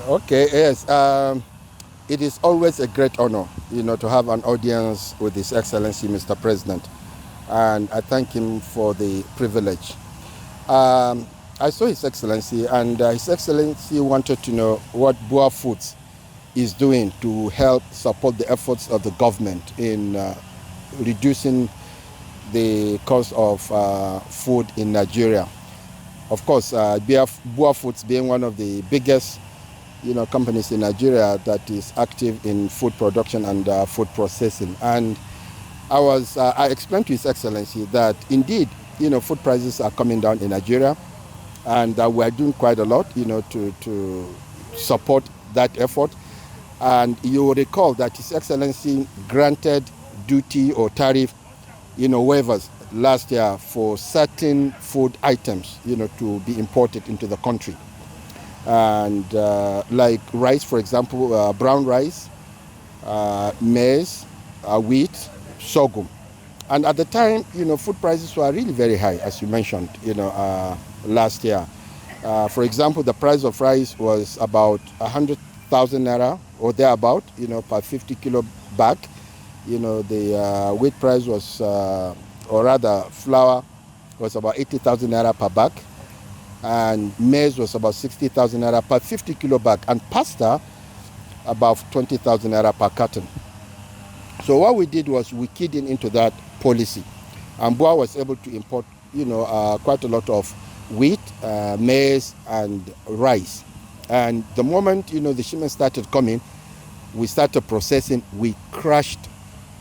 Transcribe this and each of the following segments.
Okay, yes. It is always a great honor, to have an audience with His Excellency, Mr. President. And I thank him for the privilege. Um, I saw His Excellency, and His Excellency wanted to know what BUA Foods is doing to help support the efforts of the government in reducing the cost of food in Nigeria. Of course, BUA Foods being one of the biggest companies in Nigeria that is active in food production and food processing. And I explained to His Excellency that indeed, food prices are coming down in Nigeria, and we are doing quite a lot, to support that effort. And you will recall that His Excellency granted duty or tariff, waivers last year for certain food items, to be imported into the country. And like rice, for example, brown rice, maize, wheat, sorghum. And at the time, food prices were really very high, as you mentioned, last year. For example, the price of rice was about 100,000 naira or thereabout, per 50 kilo bag. The wheat price was, or rather, flour was about 80,000 naira per bag, and maize was about 60,000 naira per 50 kilo bag, and pasta about 20,000 naira per carton. So what we did was we keyed into that policy, and BUA was able to import, quite a lot of wheat, maize, and rice. And the moment the shipment started coming, we started processing. We crushed,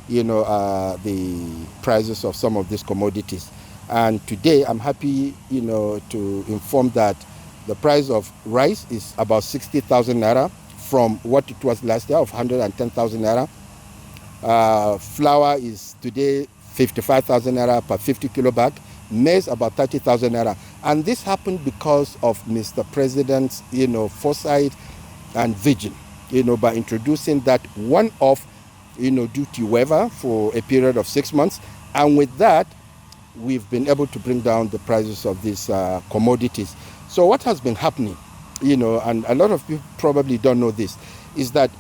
the prices of some of these commodities. And today, I'm happy, to inform that the price of rice is about 60,000 naira from what it was last year of 110,000 naira. Flour is today 55,000 naira per 50 kilo bag. Maize about 30,000 naira. And this happened because of Mr. President's, foresight and vision, by introducing that one-off, duty waiver for a period of 6 months. And with that, we've been able to bring down the prices of these commodities. So what has been happening, and a lot of people probably don't know this, is that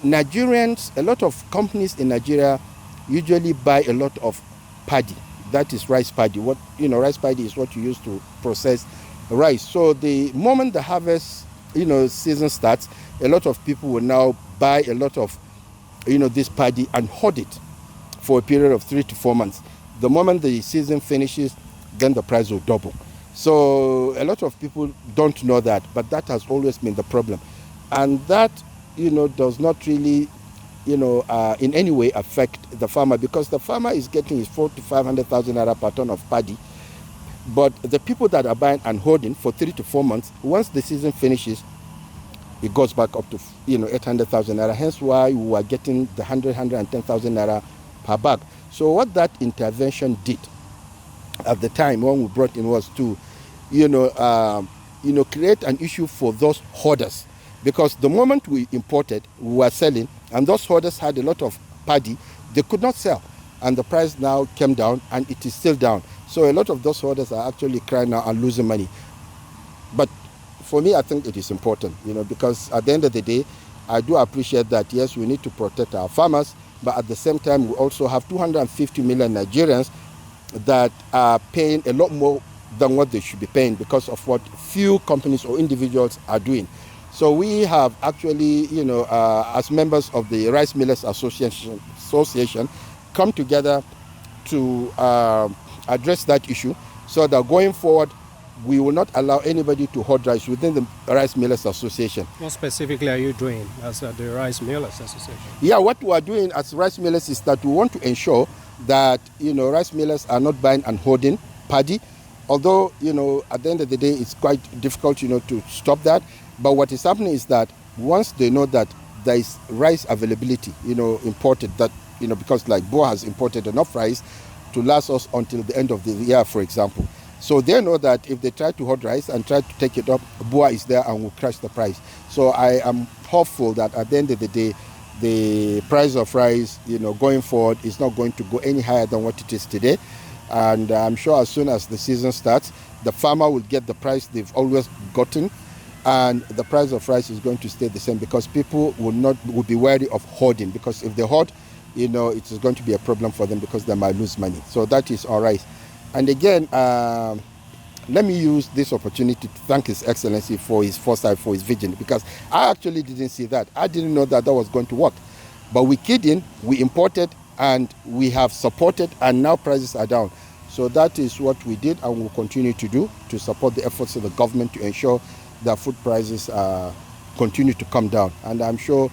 Nigerians, a lot of companies in Nigeria usually buy a lot of paddy. That is rice paddy. Rice paddy is what you use to process rice. So the moment the harvest, season starts, a lot of people will now buy a lot of, this paddy and hoard it for a period of 3 to 4 months. The moment the season finishes, then the price will double. So a lot of people don't know that, but that has always been the problem. And that, does not really, in any way affect the farmer, because the farmer is getting his 400,000 to 500,000 naira per ton of paddy. But the people that are buying and holding for 3 to 4 months, once the season finishes, it goes back up to 800,000 naira. Hence why we are getting the 110,000 naira per bag. So what that intervention did at the time when we brought in was to, create an issue for those hoarders, because the moment we imported, we were selling, and those hoarders had a lot of paddy, they could not sell, and the price now came down, and it is still down. So a lot of those hoarders are actually crying now and losing money. But for me, I think it is important, because at the end of the day, I do appreciate that, yes, we need to protect our farmers, but at the same time, we also have 250 million Nigerians that are paying a lot more than what they should be paying because of what few companies or individuals are doing. So we have actually, as members of the Rice Millers Association, come together to address that issue, so that going forward, we will not allow anybody to hoard rice within the Rice Millers Association. What specifically are you doing as the Rice Millers Association? Yeah, what we are doing as Rice Millers is that we want to ensure that, rice millers are not buying and hoarding paddy. Although, at the end of the day, it's quite difficult, to stop that. But what is happening is that once they know that there is rice availability, imported, that, because like BUA has imported enough rice to last us until the end of the year, for example. So they know that if they try to hoard rice and try to take it up, BUA is there and will crash the price. So I am hopeful that at the end of the day, the price of rice, going forward is not going to go any higher than what it is today. And I'm sure as soon as the season starts, the farmer will get the price they've always gotten, and the price of rice is going to stay the same, because people will be wary of hoarding, because if they hoard, it is going to be a problem for them, because they might lose money. So that is all right. And again, let me use this opportunity to thank His Excellency for his foresight, for his vision, because I actually didn't see that. I didn't know that was going to work. But we keyed in, we imported, and we have supported, and now prices are down. So that is what we did, and will continue to do, to support the efforts of the government to ensure that food prices continue to come down. And I'm sure,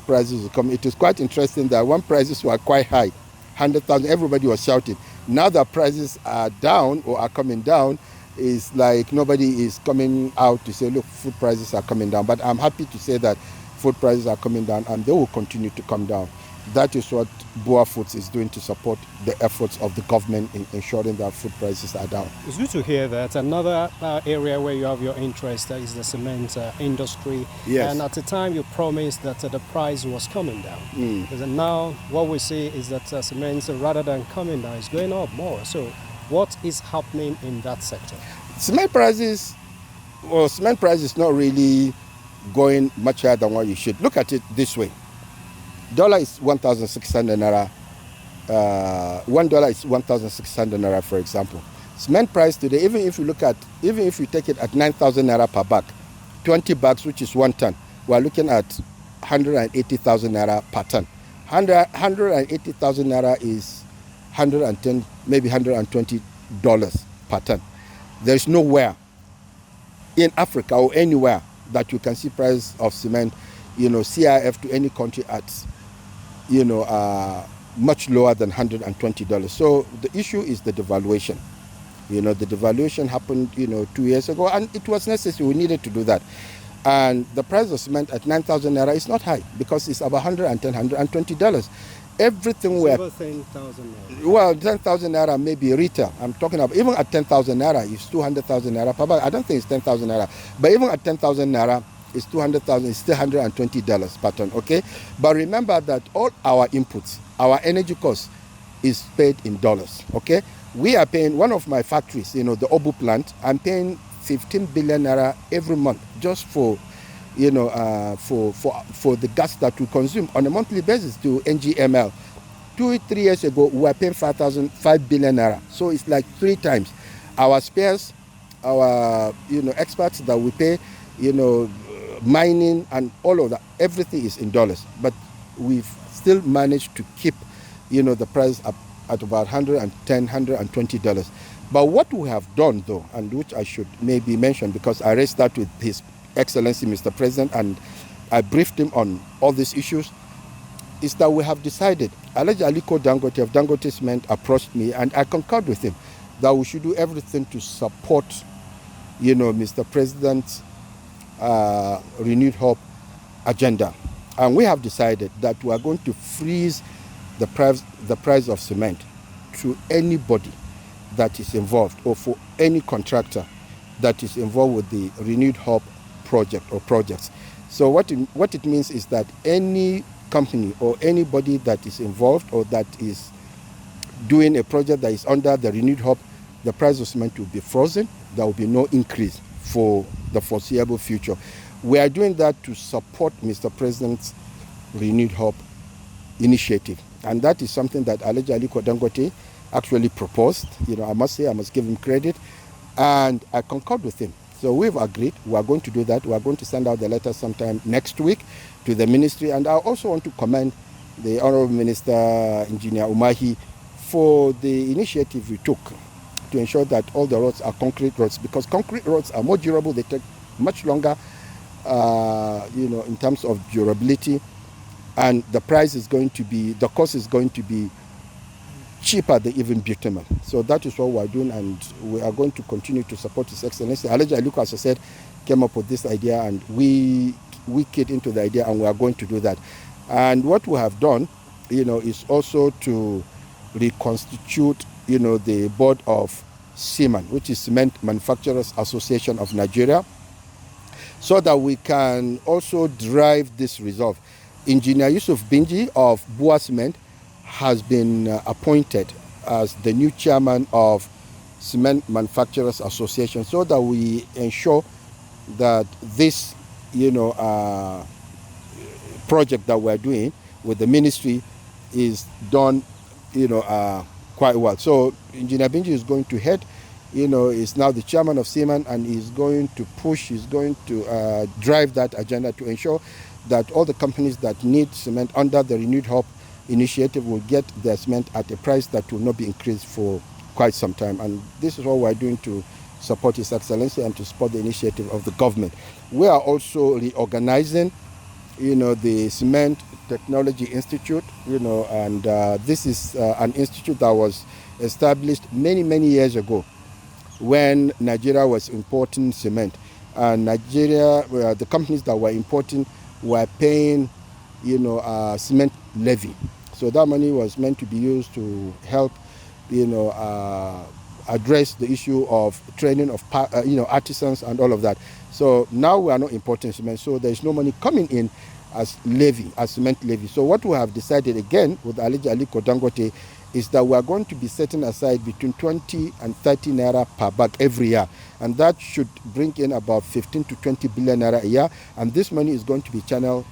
prices will come. It is quite interesting that when prices were quite high, 100,000, everybody was shouting. Now that prices are down or are coming down, it's like nobody is coming out to say, look, food prices are coming down. But I'm happy to say that food prices are coming down, and they will continue to come down. That is what BUA Foods is doing to support the efforts of the government in ensuring that food prices are down. It's good to hear that. Another area where you have your interest is the cement industry. Yes. And at the time you promised that the price was coming down. And now what we see is that cement, rather than coming down, is going up more. So what is happening in that sector? Cement prices not really going much higher than what you should. Look at it this way. Dollar is 1,600 naira. $1 is 1,600 naira, for example. Cement price today, even if you take it at 9,000 naira per bag, 20 bags, which is 1 ton, we are looking at 180,000 naira per ton. 180,000 naira is 110, maybe $120 per ton. There is nowhere in Africa or anywhere that you can see price of cement, CIF to any country at, much lower than $120. So the issue is the devaluation. The devaluation happened, 2 years ago, and it was necessary. We needed to do that. And the price of cement at 9,000 naira is not high, because it's about $110, $120. Everything were 10,000 naira. Well, 10,000 naira maybe retail. I'm talking about even at 10,000 naira, it's 200,000 naira per bag. I don't think it's 10,000 naira, but even at 10,000 naira, it's 200,000. It's still $120 per ton. Okay, but remember that all our inputs, our energy cost, is paid in dollars. Okay, we are paying, one of my factories, the Obu plant, I'm paying 15 billion naira every month just for for the gas that we consume on a monthly basis to NGML. 2-3 years ago, we were paying 5 billion naira. So it's like 3 times. Our spares, our experts that we pay, mining and all of that, everything is in dollars. But we've still managed to keep, the price up at about $110, $120. But what we have done, though, and which I should maybe mention, because I raised that with His Excellency Mr. President, and I briefed him on all these issues, is that we have decided, Alhaji Aliko Dangote of Dangote Cement approached me, and I concurred with him, that we should do everything to support, Mr. President's renewed hope agenda. And we have decided that we are going to freeze the price of cement to anybody that is involved, or for any contractor that is involved with the renewed hope project or projects. So what it means is that any company or anybody that is involved or that is doing a project that is under the renewed hope, the price of cement will be frozen. There will be no increase for the foreseeable future. We are doing that to support Mr. President's renewed hope initiative, and that is something that Alhaji Aliko Dangote actually proposed. I must say, I must give him credit, and I concurred with him. So we've agreed. We are going to do that. We are going to send out the letter sometime next week to the ministry. And I also want to commend the Honorable Minister, Engineer Umahi, for the initiative we took to ensure that all the roads are concrete roads, because concrete roads are more durable. They take much longer, in terms of durability, and the cost is going to be cheaper than even bitumen. So that is what we are doing, and we are going to continue to support His Excellency. Alhaji Aliko, as I said, came up with this idea, and we keyed into the idea, and we are going to do that. And what we have done, is also to reconstitute, the board of CMAN, which is Cement Manufacturers Association of Nigeria, so that we can also drive this resolve. Engineer Yusuf Binji of BUA Cement has been appointed as the new chairman of Cement Manufacturers Association, so that we ensure that this, project that we're doing with the ministry is done, quite well. So Engineer Binji is going to head, is now the chairman of Seaman, and he's going to push, he's going to drive that agenda to ensure that all the companies that need cement under the Renewed Hope initiative will get their cement at a price that will not be increased for quite some time. And this is what we're doing to support His Excellency and to support the initiative of the government. We are also reorganizing, the Cement Technology Institute, and this is an institute that was established many, many years ago when Nigeria was importing cement. And Nigeria, the companies that were importing were paying, cement levy. So that money was meant to be used to help, address the issue of training of, artisans and all of that. So now we are not importing cement, so there is no money coming in as levy, as cement levy. So what we have decided again with Alhaji Aliko Dangote is that we are going to be setting aside between 20 and 30 naira per bag every year, and that should bring in about 15 to 20 billion naira a year. And this money is going to be channeled,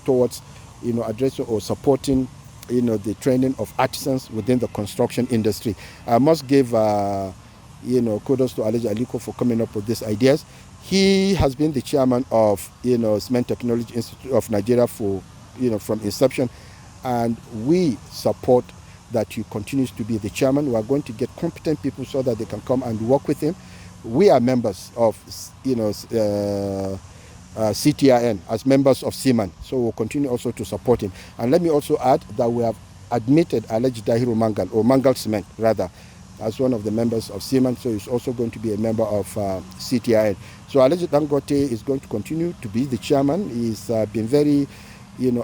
towards, addressing or supporting, the training of artisans within the construction industry. I must give, kudos to Alhaji Aliko for coming up with these ideas. He has been the chairman of, Cement Technology Institute of Nigeria for, from inception, and we support that he continues to be the chairman. We are going to get competent people so that they can come and work with him. We are members of, CTIN as members of Seaman, so we'll continue also to support him. And let me also add that we have admitted Alhaji Dahiru Mangal, or Mangal Cement rather, as one of the members of Seaman, so he's also going to be a member of CTIN. So Alhaji Dangote is going to continue to be the chairman. He's been very,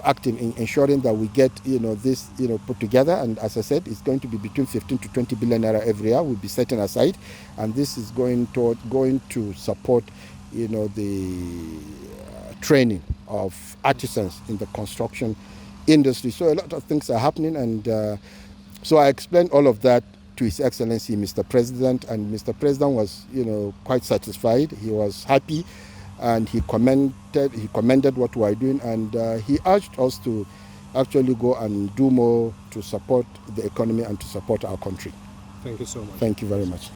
active in ensuring that we get, this, put together. And as I said, it's going to be between 15 to 20 billion naira every year. We'll be setting aside, and this is going to support, the training of artisans in the construction industry. So a lot of things are happening, and so I explained all of that to His Excellency Mr. President, and Mr. President was, quite satisfied. He was happy, and he commended what we are doing, and he urged us to actually go and do more to support the economy and to support our country. Thank you so much. Thank you very much.